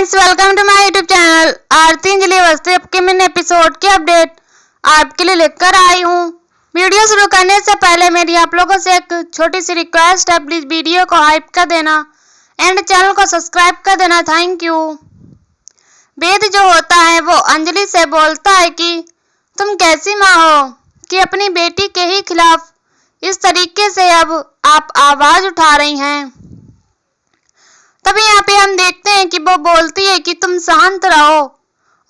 Guys, welcome to my YouTube channel Aarti Anjali Awasthi. आपके मैंने episode की अपडेट आपके लिए लेकर आई हूँ। वीडियो शुरू करने से पहले मेरी आप लोगों से एक छोटी सी रिक्वेस्ट है, प्लीज वीडियो को हाइप कर देना एंड चैनल को सब्सक्राइब कर देना। Thank you. वेद जो होता है वो अंजलि से बोलता है कि तुम कैसी माँ हो कि अपनी बेटी के ही खिलाफ इस तरीके से अब आप आवाज उठा रही हैं। तभी यहाँ पे हम देखते हैं कि वो बोलती है कि तुम शांत रहो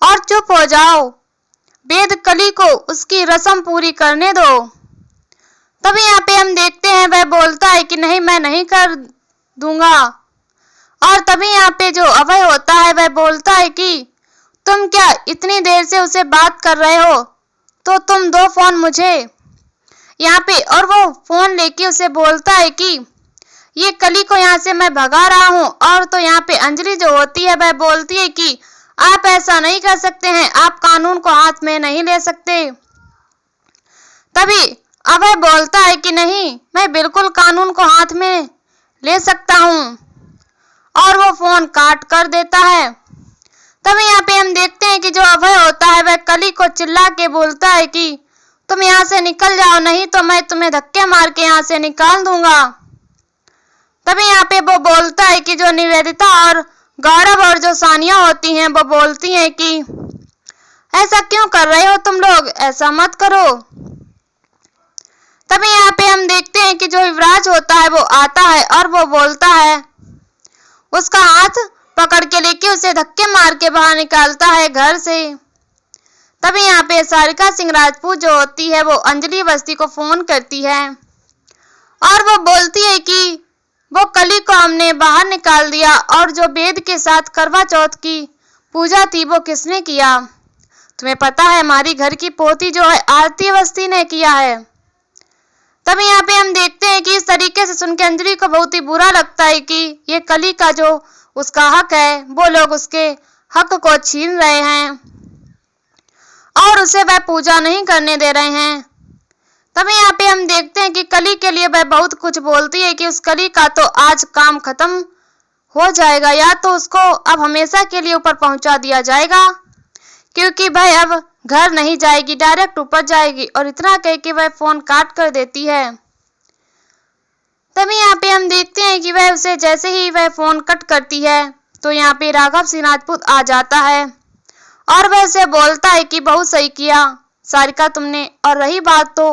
और चुप हो जाओ, वेद कली को उसकी रस्म पूरी करने दो। तभी यहाँ पे हम देखते हैं वह बोलता है कि नहीं, मैं नहीं कर दूंगा। और तभी यहाँ पे जो अभय होता है वह बोलता है कि तुम क्या इतनी देर से उसे बात कर रहे हो, तो तुम दो फोन मुझे यहाँ पे। और वो फोन लेके उसे बोलता है कि ये कली को यहाँ से मैं भगा रहा हूँ। और तो यहाँ पे अंजलि जो होती है वह बोलती है कि आप ऐसा नहीं कर सकते हैं, आप कानून को हाथ में नहीं ले सकते। तभी अभय बोलता है कि नहीं, मैं बिल्कुल कानून को हाथ में ले सकता हूँ, और वो फोन काट कर देता है। तभी यहाँ पे हम देखते हैं कि जो अभय होता है वह कली को चिल्ला के बोलता है कि तुम यहाँ से निकल जाओ, नहीं तो मैं तुम्हें धक्के मार के यहाँ से निकाल दूंगा। तभी यहाँ पे वो बोलता है कि जो निवेदिता और गौरव और जो सानिया होती हैं वो बोलती हैं कि ऐसा क्यों कर रहे हो तुम लोग, ऐसा मत करो। तभी यहाँ पे हम देखते हैं कि जो युवराज होता है वो आता है और वो बोलता है, उसका हाथ पकड़ के लेके उसे धक्के मार के बाहर निकालता है घर से। तभी यहाँ पे सारिका सिंह राजपूत जो होती है वो अंजलि अवस्थी को फोन करती है और वो बोलती है कि वो कली को हमने बाहर निकाल दिया, और जो वेद के साथ करवा चौथ की पूजा थी वो किसने किया, तुम्हें पता है, हमारी घर की पोती जो है आरती अवस्थी ने किया है। तभी यहाँ पे हम देखते हैं कि इस तरीके से सुन के अंजलि को बहुत ही बुरा लगता है कि ये कली का जो उसका हक है वो लोग उसके हक को छीन रहे हैं और उसे वह पूजा नहीं करने दे रहे हैं। तभी यहाँ पे हम देखते हैं कि कली के लिए वह बहुत कुछ बोलती है कि उस कली का तो आज काम खत्म हो जाएगा, या तो उसको अब हमेशा के लिए ऊपर पहुंचा दिया जाएगा, क्योंकि भाई अब घर नहीं जाएगी, डायरेक्ट ऊपर जाएगी। और इतना कह के वह फोन काट कर देती है। तभी यहाँ पे हम देखते हैं कि वह उसे जैसे ही वह फोन कट करती है तो यहाँ पे राघव सिंह राजपूत आ जाता है और वह उसे बोलता है कि बहुत सही किया सारिका तुमने। और रही बात तो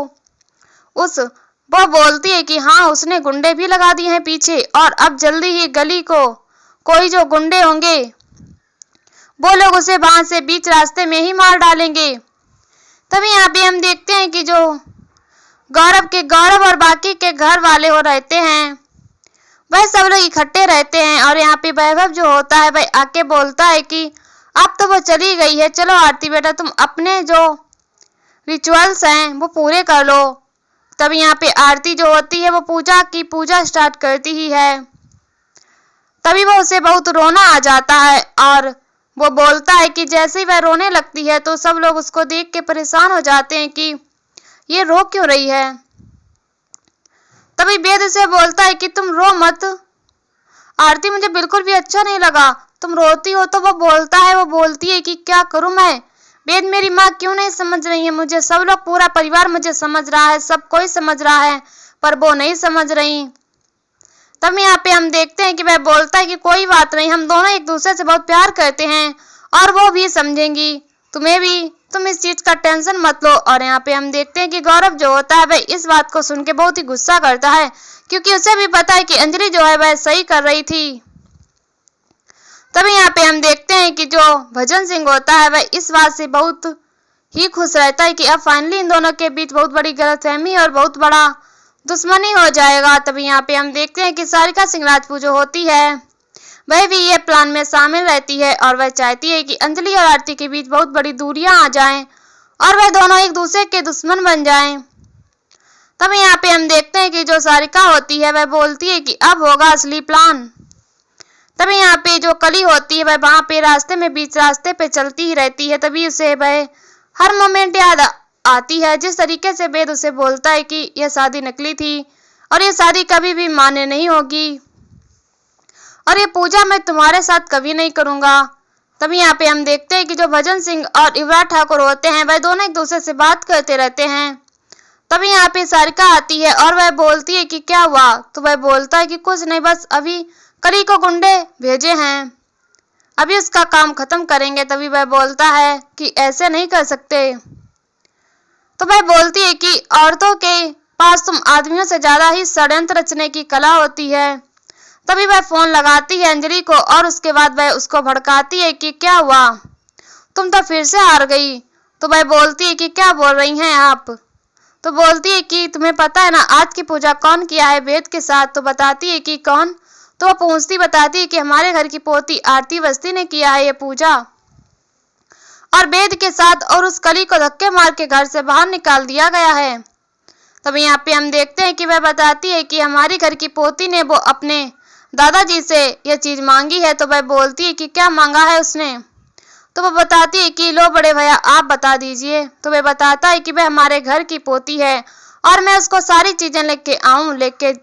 वो बोलती है कि हाँ, उसने गुंडे भी लगा दिए हैं पीछे, और अब जल्दी ही गली को कोई जो गुंडे होंगे वो लोग उसे वहां से बीच रास्ते में ही मार डालेंगे। तभी यहाँ पे हम देखते हैं कि जो गौरव और बाकी के घर वाले हो रहते हैं वह सब लोग इकट्ठे रहते हैं। और यहाँ पे वैभव जो होता है वह आके बोलता है कि अब तो वो चली गई है, चलो आरती बेटा तुम अपने जो रिचुअल्स हैं वो पूरे कर लो। तभी यहाँ पे आरती जो होती है वो पूजा स्टार्ट करती ही है। तभी वो उसे बहुत रोना आ जाता है और वो बोलता है कि जैसे ही वह रोने लगती है तो सब लोग उसको देख के परेशान हो जाते हैं कि ये रो क्यों रही है। तभी वेद उसे बोलता है कि तुम रो मत आरती, मुझे बिल्कुल भी अच्छा नहीं लगा तुम रोती हो। तो वो बोलती है कि क्या करूं मैं, वेद मेरी माँ क्यों नहीं समझ रही है मुझे, सब लोग पूरा परिवार मुझे समझ रहा है, सब कोई समझ रहा है, पर वो नहीं समझ रही। तब यहाँ पे हम देखते हैं कि वह बोलता है कि कोई बात नहीं, हम दोनों एक दूसरे से बहुत प्यार करते हैं और वो भी समझेंगी तुम्हें भी, तुम इस चीज का टेंशन मत लो। और यहाँ पे हम देखते हैं कि गौरव जो होता है वह इस बात को सुन के बहुत ही गुस्सा करता है, क्योंकि उसे भी पता है कि अंजलि जो है वह सही कर रही थी। तभी यहाँ पे हम देखते हैं कि जो भजन सिंह होता है वह इस बात से बहुत ही खुश रहता है कि अब फाइनली इन दोनों के बीच बहुत बड़ी गलतफहमी और बहुत बड़ा दुश्मनी हो जाएगा। तभी यहाँ पे हम देखते हैं कि सारिका सिंह राजपूत जो होती है वह भी ये प्लान में शामिल रहती है और वह चाहती है कि अंजलि और आरती के बीच बहुत बड़ी दूरियां आ जाएं और वह दोनों एक दूसरे के दुश्मन बन जाएं। तभी यहाँ पे हम देखते हैं कि जो सारिका होती है वह बोलती है कि अब होगा असली प्लान। तभी यहाँ पे जो कली होती है वह वहां पे रास्ते में बीच रास्ते पे चलती ही रहती है। तभी उसे वह हर मोमेंट याद आती है जिस तरीके से वेद उसे बोलता है कि यह शादी नकली थी और ये शादी कभी भी मान्य नहीं होगी और ये पूजा मैं तुम्हारे साथ कभी नहीं करूंगा। तभी यहाँ पे हम देखते हैं कि जो भजन सिंह और युवराज ठाकुर होते हैं वह दोनों एक दूसरे से बात करते रहते हैं। तभी यहाँ पे सारिका आती है और वह बोलती है कि क्या हुआ, तो वह बोलता है कि कुछ नहीं, बस अभी कली को गुंडे भेजे हैं, अभी उसका काम खत्म करेंगे। तभी वह बोलता है कि ऐसे नहीं कर सकते। तो वह बोलती है कि औरतों के पास तुम आदमियों से ज्यादा ही षड्यंत्र रचने की कला होती है। तभी वह फोन लगाती है अंजलि को और उसके बाद वह उसको भड़काती है कि क्या हुआ, तुम तो फिर से हार गई। तो वह बोलती है कि क्या बोल रही हैं आप, तो बोलती है कि तुम्हें पता है ना आज की पूजा कौन किया है वेद के साथ। तो बताती है कि कौन, तो वह बताती है कि हमारे घर की पोती आरती अवस्थी ने किया है ये पूजा और वेद के साथ, और उस कली को धक्के मार के घर से बाहर निकाल दिया गया है। तभी यहाँ पे हम देखते हैं कि वह बताती है कि हमारी घर की पोती ने वो अपने दादाजी से ये चीज मांगी है। तो वह बोलती है कि क्या मांगा है उसने, तो वह बताती है कि लो बड़े भैया आप बता दीजिए। तो वह बताता है कि वह हमारे घर की पोती है और मैं उसको सारी चीजें लेके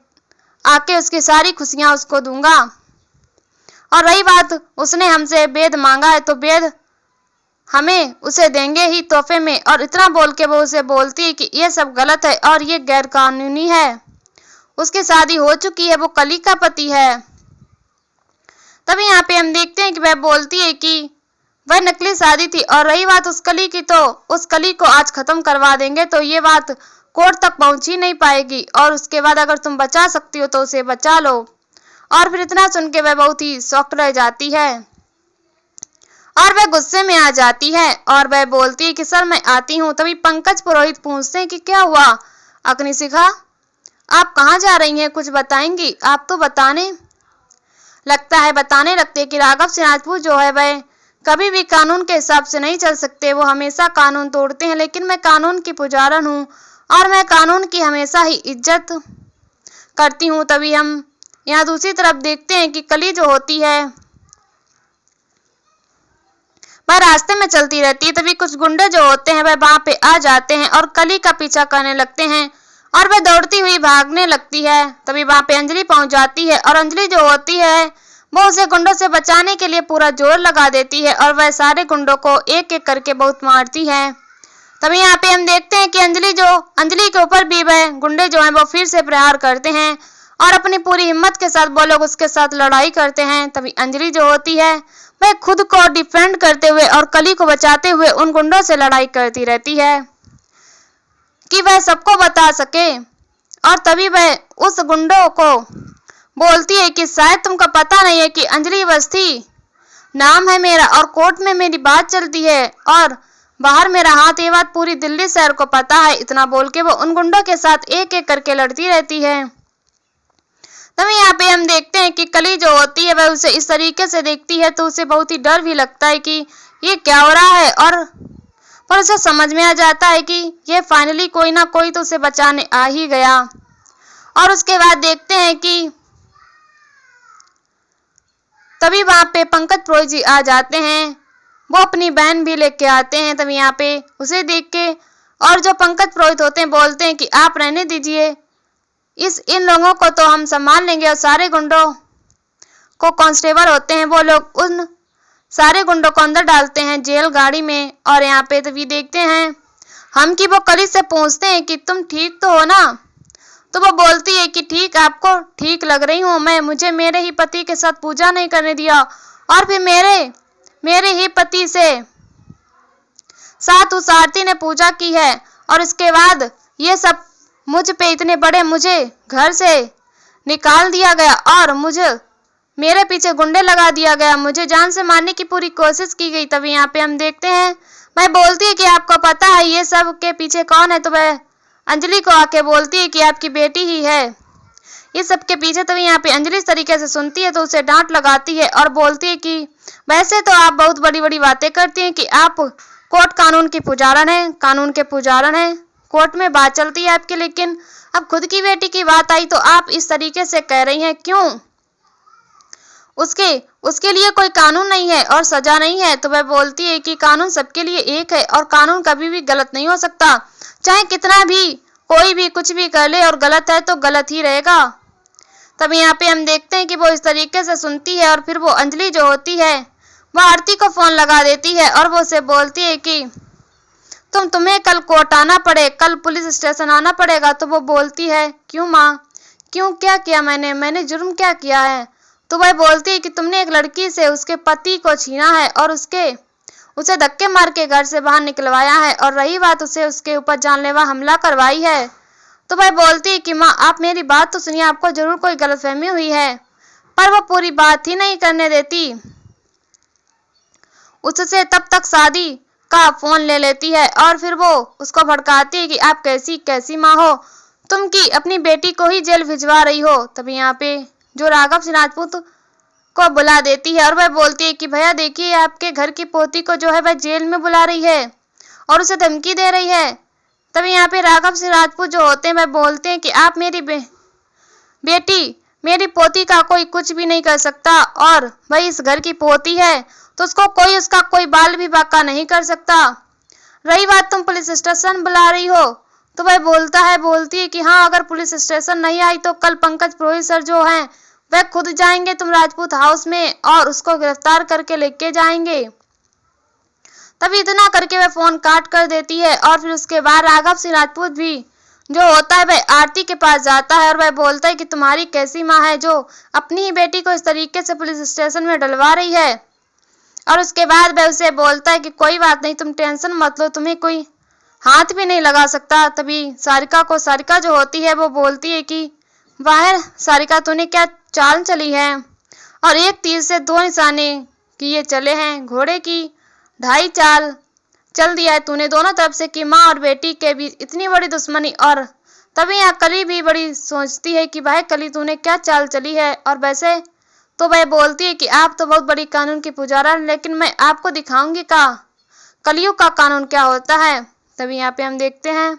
आके उसकी सारी खुशियां उसको दूंगा। और रही बात उसने हमसे वेद मांगा है तो वेद हमें उसे देंगे ही तोहफे में। और इतना बोल के वो उसे बोलती है कि ये सब गलत है और ये गैर कानूनी है, उसकी शादी हो चुकी है, वो कली का पति है। तभी यहाँ पे हम देखते हैं कि वह बोलती है कि वह नकली शादी थी और रही बात उस कली की, तो उस कली को आज खत्म करवा देंगे। तो ये बात कोर्ट तक पहुंच ही नहीं पाएगी और उसके बाद अगर तुम बचा सकती हो तो उसे बचा लो। और फिर इतना सुन के वह बहुत ही शॉक्ड रह जाती है और वह गुस्से में आ जाती है और वह बोलती है कि सर मैं आती हूँ। तभी पंकज पुरोहित पूछते हैं कि क्या हुआ अग्निशिखा, आप कहाँ जा रही हैं, कुछ बताएंगी आप तो बताने लगते कि राघव सिंह राजपूत जो है वह कभी भी कानून के हिसाब से नहीं चल सकते, वो हमेशा कानून तोड़ते हैं। लेकिन मैं कानून की पुजारन हूँ और मैं कानून की हमेशा ही इज्जत करती हूँ। तभी हम यहाँ दूसरी तरफ देखते हैं कि कली जो होती है वह रास्ते में चलती रहती है। तभी कुछ गुंडे जो होते हैं वह वहां पे आ जाते हैं और कली का पीछा करने लगते हैं और वह दौड़ती हुई भागने लगती है। तभी वहां पे अंजलि पहुंच जाती है और अंजलि जो होती है वो उसे गुंडों से बचाने के लिए पूरा जोर लगा देती है और वह सारे गुंडों को एक एक करके बहुत मारती है। तभी यहाँ पे हम देखते हैं कि अंजलि के ऊपर भी वह गुंडे जो हैं वो फिर से प्रहार करते हैं और अपनी पूरी हिम्मत के साथ वो लोग उसके साथ लड़ाई करते हैं। तभी अंजलि जो होती है वह खुद को डिफेंड करते हुए और कली को बचाते हुए उन गुंडों से लड़ाई करती रहती है कि वह सबको बता सके। और तभी वह उस गुंडों को बोलती है कि शायद तुमको पता नहीं है कि अंजलि अवस्थी नाम है मेरा और कोर्ट में मेरी बात चलती है और बाहर मेरा हाथ, ये बात पूरी दिल्ली शहर को पता है। इतना बोल के वो उन गुंडों के साथ एक एक करके लड़ती रहती है। तभी यहाँ पे हम देखते हैं कि कली जो होती है वह उसे इस तरीके से देखती है तो उसे बहुत ही डर भी लगता है कि ये क्या हो रहा है, और पर उसे समझ में आ जाता है कि ये फाइनली कोई ना कोई तो उसे बचाने आ ही गया। और उसके बाद देखते हैं कि तभी वहां पे पंकज पुरोहित जी आ जाते हैं, वो अपनी बहन भी लेके आते हैं। तभी यहाँ पे उसे देख के और जो पंकज पुरोहित होते हैं बोलते हैं कि आप रहने दीजिए, इन लोगों को तो हम संभाल लेंगे। और सारे गुंडों को कांस्टेबल होते हैं वो लोग उन सारे गुंडों को अंदर डालते हैं जेल गाड़ी में। और यहाँ पे तभी देखते हैं हम कि वो कली से पूछते हैं कि तुम ठीक तो हो ना, तो वो बोलती है कि ठीक, आपको ठीक लग रही हूँ मैं, मुझे मेरे ही पति के साथ पूजा नहीं करने दिया और फिर मेरे ही पति से साथ उस आरती ने पूजा की है और इसके बाद ये सब मुझ पे इतने बड़े मुझे घर से निकाल दिया गया और मेरे पीछे गुंडे लगा दिया गया, मुझे जान से मारने की पूरी कोशिश की गई। तभी यहाँ पे हम देखते हैं मैं बोलती है कि आपको पता है ये सब के पीछे कौन है, तो वह अंजलि को आके बोलती है कि आपकी बेटी ही है ये सब के पीछे। तभी यहाँ पे अंजलि इस तरीके से सुनती है तो उसे डांट लगाती है और बोलती है कि वैसे तो आप बहुत बड़ी बड़ी बातें करती हैं कि आप कोर्ट कानून की पुजारन है, कोर्ट में बात चलती है आपकी, लेकिन अब खुद की बेटी की बात आई तो आप इस तरीके से कह रही हैं, क्यों? उसके लिए कोई कानून नहीं है और सजा नहीं है। तो वह बोलती है कि कानून सबके लिए एक है और कानून कभी भी गलत नहीं हो सकता, चाहे कितना भी कोई भी कुछ भी कर ले और गलत है तो गलत ही रहेगा। तब यहाँ पे हम देखते हैं कि वो इस तरीके से सुनती है और फिर वो अंजलि जो होती है वह आरती को फोन लगा देती है और वो उसे बोलती है कि तुम्हें कल कोर्ट आना पड़े, कल पुलिस स्टेशन आना पड़ेगा। तो वो बोलती है क्यों माँ, क्यों, क्या किया मैंने जुर्म क्या किया है। तो वह बोलती है कि तुमने एक लड़की से उसके पति को छीना है और उसे धक्के मार के घर से बाहर निकलवाया है, और रही बात उसे उसके ऊपर जानलेवा हमला करवाई है। तो वह बोलती है कि माँ आप मेरी बात तो सुनिए, आपको जरूर कोई गलतफहमी हुई है। पर वो पूरी बात ही नहीं करने देती, उससे तब तक शादी का फोन ले लेती है और फिर वो उसको भड़काती है कि आप कैसी माँ हो, तुम की अपनी बेटी को ही जेल भिजवा रही हो। तभी यहाँ पे जो राघव सिंह राजपूत को बुला देती है और वह बोलती है कि भैया देखिए आपके घर की पोती को जो है वह जेल में बुला रही है और उसे धमकी दे रही है। तभी यहाँ पे राघव सिंह राजपूत जो होते हैं वह बोलते हैं कि आप मेरी बेटी मेरी पोती का कोई कुछ भी नहीं कर सकता, और भाई इस घर की पोती है तो उसको उसका कोई बाल भी बाका नहीं कर सकता। रही बात तुम पुलिस स्टेशन बुला रही हो, तो वह बोलती है कि हाँ अगर पुलिस स्टेशन नहीं आई तो कल पंकज पुरोहित सर जो हैं वह खुद जाएंगे तुम राजपूत हाउस में और उसको गिरफ्तार करके लेके जाएंगे। तभी इतना करके वह फोन काट कर देती है और फिर उसके बाद राघव सिंह राजपूत भी जो होता है वह आरती के पास जाता है और वह बोलता है कि तुम्हारी कैसी माँ है जो अपनी ही बेटी को इस तरीके से पुलिस स्टेशन में डलवा रही है। और उसके बाद वह उसे बोलता है कि कोई बात नहीं, तुम टेंशन मत लो, तुम्हें कोई हाथ भी नहीं लगा सकता। तभी सारिका जो होती है वो बोलती है कि वाह सारिका तूने क्या चाल चली है, और एक तीर से दो निशाने किए चले हैं, घोड़े की ढाई चाल चल दिया है तूने दोनों तरफ से कि माँ और बेटी के बीच इतनी बड़ी दुश्मनी। और तभी यहाँ कली भी बड़ी सोचती है कि भाई कली तूने क्या चाल चली है। और वैसे तो वह बोलती है कि आप तो बहुत बड़ी कानून की पुजारा, लेकिन मैं आपको दिखाऊंगी कलयुग का कानून क्या होता है। तभी यहाँ पे हम देखते हैं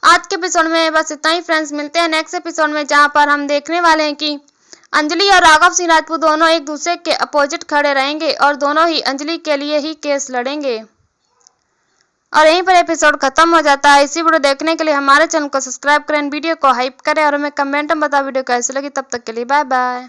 आज के एपिसोड में बस इतना ही फ्रेंड्स। मिलते हैं नेक्स्ट एपिसोड में जहाँ पर हम देखने वाले हैं कि अंजलि और राघव सिंह राजपूत दोनों एक दूसरे के अपोजिट खड़े रहेंगे और दोनों ही अंजलि के लिए ही केस लड़ेंगे। और यहीं पर एपिसोड खत्म हो जाता है। इसी वीडियो देखने के लिए हमारे चैनल को सब्सक्राइब करें, वीडियो को हाइप करें और हमें कमेंट में बताओ वीडियो कैसी लगी। तब तक के लिए बाय बाय।